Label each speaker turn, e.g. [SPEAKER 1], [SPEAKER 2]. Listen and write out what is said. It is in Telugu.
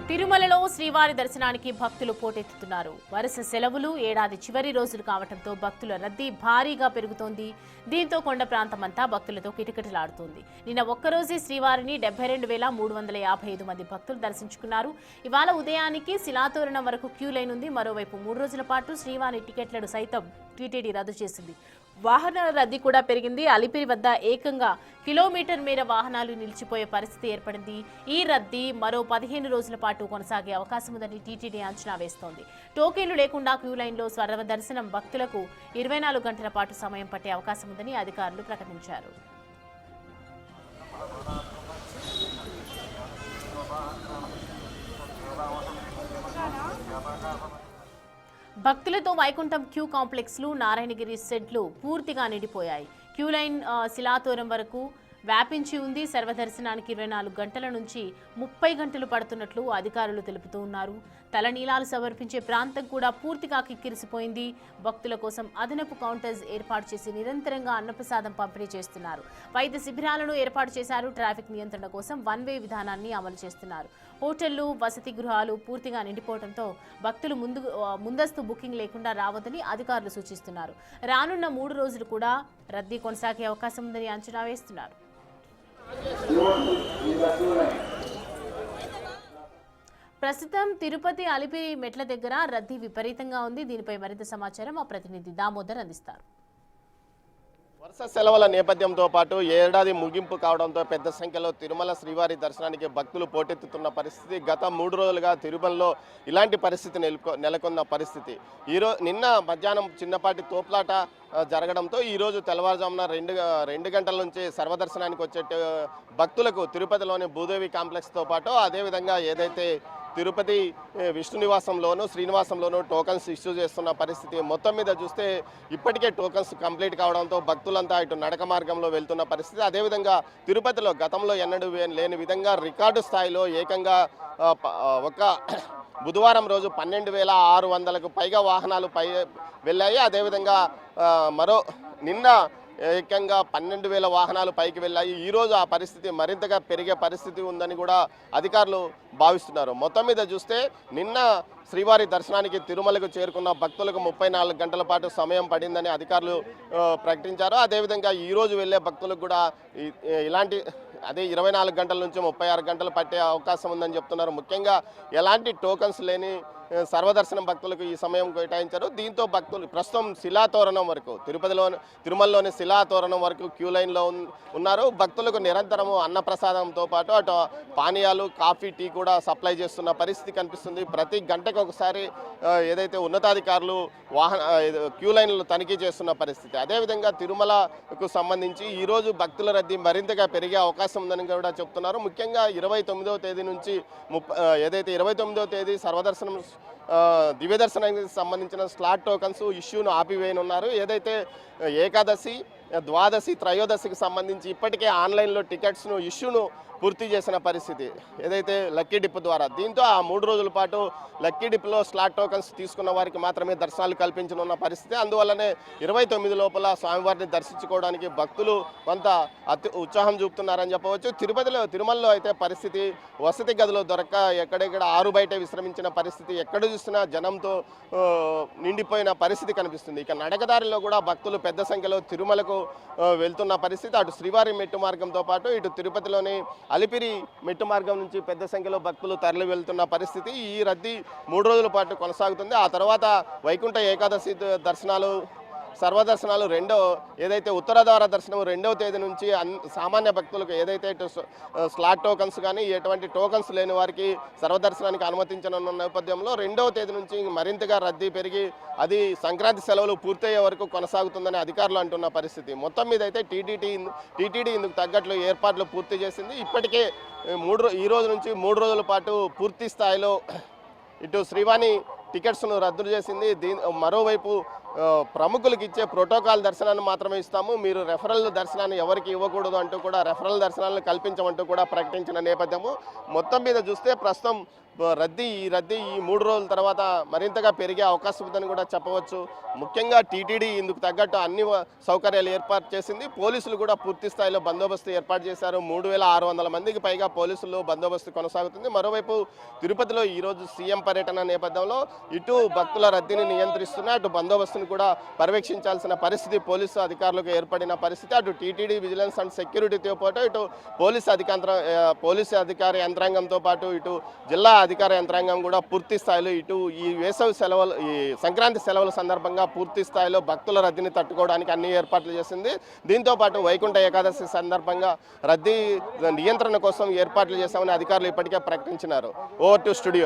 [SPEAKER 1] తిరుమలలో శ్రీవారి దర్శనానికి భక్తులు పోటెత్తుతున్నారు. వరుస సెలవులు, ఏడాది చివరి రోజులు కావడంతో భక్తుల రద్దీ భారీగా పెరుగుతోంది. దీంతో కొండ ప్రాంతమంతా భక్తులతో కిటకిటలాడుతోంది. నిన్న ఒక్కరోజే శ్రీవారిని 72,355 మంది భక్తులు దర్శించుకున్నారు. ఇవాళ ఉదయానికి శిలాతోరణం వరకు క్యూ లైన్ ఉంది. మరోవైపు 3 రోజుల పాటు శ్రీవారి టికెట్లను సైతం టీటీడీ రద్దు చేసింది. వాహనాల రద్దీ కూడా పెరిగింది. అలిపిరి వద్ద ఏకంగా కిలోమీటర్ మేర వాహనాలు నిలిచిపోయే పరిస్థితి ఏర్పడింది. ఈ రద్దీ మరో 15 రోజుల పాటు కొనసాగే అవకాశం ఉందని టీటీడీ అంచనా వేస్తోంది. టోకెన్లు లేకుండా క్యూ లైన్లో సర్వదర్శనం భక్తులకు 24 గంటల పాటు సమయం పట్టే అవకాశం ఉందని అధికారులు ప్రకటించారు. భక్తులతో వైకుంఠం క్యూ కాంప్లెక్స్లు, నారాయణగిరి షెడ్లు పూర్తిగా నిండిపోయాయి. క్యూ లైన్ శిలాతోరణం వరకు వ్యాపించి ఉంది. సర్వదర్శనానికి 24 గంటల నుంచి 30 గంటలు పడుతున్నట్లు అధికారులు తెలుపుతూ ఉన్నారు. తలనీలాలు సమర్పించే ప్రాంతం కూడా పూర్తిగా కిక్కిరిసిపోయింది. భక్తుల కోసం అదనపు కౌంటర్స్ ఏర్పాటు చేసి నిరంతరంగా అన్నప్రసాదం పంపిణీ చేస్తున్నారు. వైద్య శిబిరాలను ఏర్పాటు చేశారు. ట్రాఫిక్ నియంత్రణ కోసం 1 వే విధానాన్ని అమలు చేస్తున్నారు. హోటళ్లు, వసతి గృహాలు పూర్తిగా నిండిపోవడంతో భక్తులు ముందస్తు బుకింగ్ లేకుండా రావద్దని అధికారులు సూచిస్తున్నారు. రానున్న 3 రోజులు కూడా రద్దీ కొనసాగే అవకాశం ఉందని అంచనా వేస్తున్నారు. ప్రస్తుతం తిరుపతి అలిపిరి మెట్ల దగ్గర రద్దీ విపరీతంగా ఉంది. దీనిపై మరింత సమాచారం మా ప్రతినిధి దామోదర్ అందిస్తారు.
[SPEAKER 2] వరుస సెలవుల నేపథ్యంతో పాటు ఏడాది ముగింపు కావడంతో పెద్ద సంఖ్యలో తిరుమల శ్రీవారి దర్శనానికి భక్తులు పోటెత్తుతున్న పరిస్థితి. గత 3 రోజులుగా తిరుమలలో ఇలాంటి పరిస్థితి నెలకొన్న పరిస్థితి. నిన్న మధ్యాహ్నం చిన్నపాటి తోపులాట జరగడంతో ఈరోజు తెల్లవారుజామున 2 గంటల నుంచి సర్వదర్శనానికి వచ్చే భక్తులకు తిరుపతిలోని భూదేవి కాంప్లెక్స్తో పాటు అదేవిధంగా ఏదైతే తిరుపతి విష్ణు నివాసంలోనూ శ్రీనివాసంలోనూ టోకన్స్ ఇష్యూ చేస్తున్న పరిస్థితి. మొత్తం మీద చూస్తే ఇప్పటికే టోకన్స్ కంప్లీట్ కావడంతో భక్తులంతా ఇటు నడక మార్గంలో వెళ్తున్న పరిస్థితి. అదేవిధంగా తిరుపతిలో గతంలో ఎన్నడూ లేని విధంగా రికార్డు స్థాయిలో ఏకంగా ఒక బుధవారం రోజు 12,600కు పైగా వాహనాలు వెళ్ళాయి. అదేవిధంగా నిన్న ఏకంగా 12,000 వాహనాలు పైకి వెళ్ళాయి. ఈరోజు ఆ పరిస్థితి మరింతగా పెరిగే పరిస్థితి ఉందని కూడా అధికారులు భావిస్తున్నారు. మొత్తం మీద చూస్తే నిన్న శ్రీవారి దర్శనానికి తిరుమలకు చేరుకున్న భక్తులకు 34 గంటల పాటు సమయం పడిందని అధికారులు ప్రకటించారు. అదేవిధంగా ఈరోజు వెళ్ళే భక్తులకు కూడా ఇలాంటి 24 గంటల నుంచి 36 గంటలు పట్టే అవకాశం ఉందని చెప్తున్నారు. ముఖ్యంగా ఎలాంటి టోకన్స్ లేని సర్వదర్శనం భక్తులకు ఈ సమయం కేటాయించారు. దీంతో భక్తులు ప్రస్తుతం శిలాతోరణం వరకు తిరుమలలోని శిలాతోరణం వరకు క్యూ లైన్లో ఉన్నారు. భక్తులకు నిరంతరము అన్నప్రసాదంతో పాటు అటు పానీయాలు, కాఫీ, టీ కూడా సప్లై చేస్తున్న పరిస్థితి కనిపిస్తుంది. ప్రతి గంటకు ఒకసారి ఏదైతే ఉన్నతాధికారులు క్యూ లైన్లు తనిఖీ చేస్తున్న పరిస్థితి. అదేవిధంగా తిరుమలకు సంబంధించి ఈరోజు భక్తుల రద్దీ మరింతగా పెరిగే అవకాశం ఉందని కూడా చెప్తున్నారు. ముఖ్యంగా 29వ తేదీ నుంచి ఏదైతే 29వ తేదీ సర్వదర్శనం దివ్య దర్శనానికి సంబంధించిన స్లాట్ టోకన్స్ ఇష్యూను ఆపివేయనున్నారు. ఏదైతే ఏకాదశి, ద్వాదశి, త్రయోదశికి సంబంధించి ఇప్పటికే ఆన్లైన్లో టికెట్స్ను ఇష్యూను పూర్తి చేసిన పరిస్థితి ఏదైతే లక్కీ డిప్ ద్వారా. దీంతో ఆ 3 రోజుల పాటు లక్కీ డిప్లో స్లాట్ టోకన్స్ తీసుకున్న వారికి మాత్రమే దర్శనాలు కల్పించనున్న పరిస్థితి. అందువల్లనే 29 లోపల స్వామివారిని దర్శించుకోవడానికి భక్తులు కొంత ఉత్సాహం చూపుతున్నారని చెప్పవచ్చు. తిరుమలలో అయితే పరిస్థితి వసతి గదులు దొరక్క ఎక్కడెక్కడ ఆరు బయట విశ్రమించిన పరిస్థితి. ఎక్కడ చూసినా జనంతో నిండిపోయిన పరిస్థితి కనిపిస్తుంది. ఇక నడకదారిలో కూడా భక్తులు పెద్ద సంఖ్యలో తిరుమలకు వెళ్తున్న పరిస్థితి. అటు శ్రీవారి మెట్టు మార్గంతో పాటు ఇటు తిరుపతిలోని అలిపిరి మెట్టు మార్గం నుంచి పెద్ద సంఖ్యలో భక్తులు తరలి వెళ్తున్న పరిస్థితి. ఈ రద్దీ 3 రోజుల పాటు కొనసాగుతుంది. ఆ తర్వాత వైకుంఠ ఏకాదశి దర్శనాలు, సర్వదర్శనాలు ఏదైతే ఉత్తర ద్వార దర్శనం 2వ తేదీ నుంచి సామాన్య భక్తులకు ఏదైతే స్లాట్ టోకన్స్ కానీ ఎటువంటి టోకన్స్ లేని వారికి సర్వదర్శనానికి అనుమతించనున్న నేపథ్యంలో 2వ తేదీ నుంచి మరింతగా రద్దీ పెరిగి అది సంక్రాంతి సెలవులు పూర్తయ్యే వరకు కొనసాగుతుందని అధికారులు అంటున్న పరిస్థితి. మొత్తం మీద అయితే టీటీడీ ఇందుకు తగ్గట్లు ఏర్పాట్లు పూర్తి చేసింది. ఇప్పటికే ఈ రోజు నుంచి 3 రోజుల పాటు పూర్తి స్థాయిలో ఇటు శ్రీవాణి టికెట్స్ను రద్దు చేసింది. మరోవైపు ప్రముఖులకు ఇచ్చే ప్రోటోకాల్ దర్శనాన్ని మాత్రమే ఇస్తాము, మీరు రెఫరల్ దర్శనాన్ని ఎవరికి ఇవ్వకూడదు అంటూ కూడా రెఫరల్ దర్శనాలను కల్పించమంటూ కూడా ప్రకటించిన నేపథ్యము. మొత్తం మీద చూస్తే ప్రస్తుతం ఈ రద్దీ ఈ 3 రోజుల తర్వాత మరింతగా పెరిగే అవకాశం ఉందని కూడా చెప్పవచ్చు. ముఖ్యంగా టీటీడీ ఇందుకు తగ్గట్టు అన్ని సౌకర్యాలు ఏర్పాటు చేసింది. పోలీసులు కూడా పూర్తి స్థాయిలో బందోబస్తు ఏర్పాటు చేశారు. 3600 మందికి పైగా పోలీసులు బందోబస్తు కొనసాగుతుంది. మరోవైపు తిరుపతిలో ఈరోజు సీఎం పర్యటన నేపథ్యంలో ఇటు భక్తుల రద్దీని నియంత్రిస్తున్న అటు బందోబస్తును కూడా పర్యవేక్షించాల్సిన పరిస్థితి పోలీసు అధికారులకు ఏర్పడిన పరిస్థితి. అటు టీటీడీ విజిలెన్స్ అండ్ సెక్యూరిటీతో పాటు ఇటు పోలీసు అధికార యంత్రాంగంతో పాటు ఇటు జిల్లా అధికార యంత్రాంగం కూడా పూర్తి స్థాయిలో ఇటు ఈ వేసవి సెలవులు ఈ సంక్రాంతి సెలవుల సందర్భంగా పూర్తి స్థాయిలో భక్తుల రద్దీని తట్టుకోవడానికి అన్ని ఏర్పాట్లు చేసింది. దీంతో పాటు వైకుంఠ ఏకాదశి సందర్భంగా రద్దీ నియంత్రణ కోసం ఏర్పాట్లు చేశామని అధికారులు ఇప్పటికే ప్రకటించినారు. Over to studio.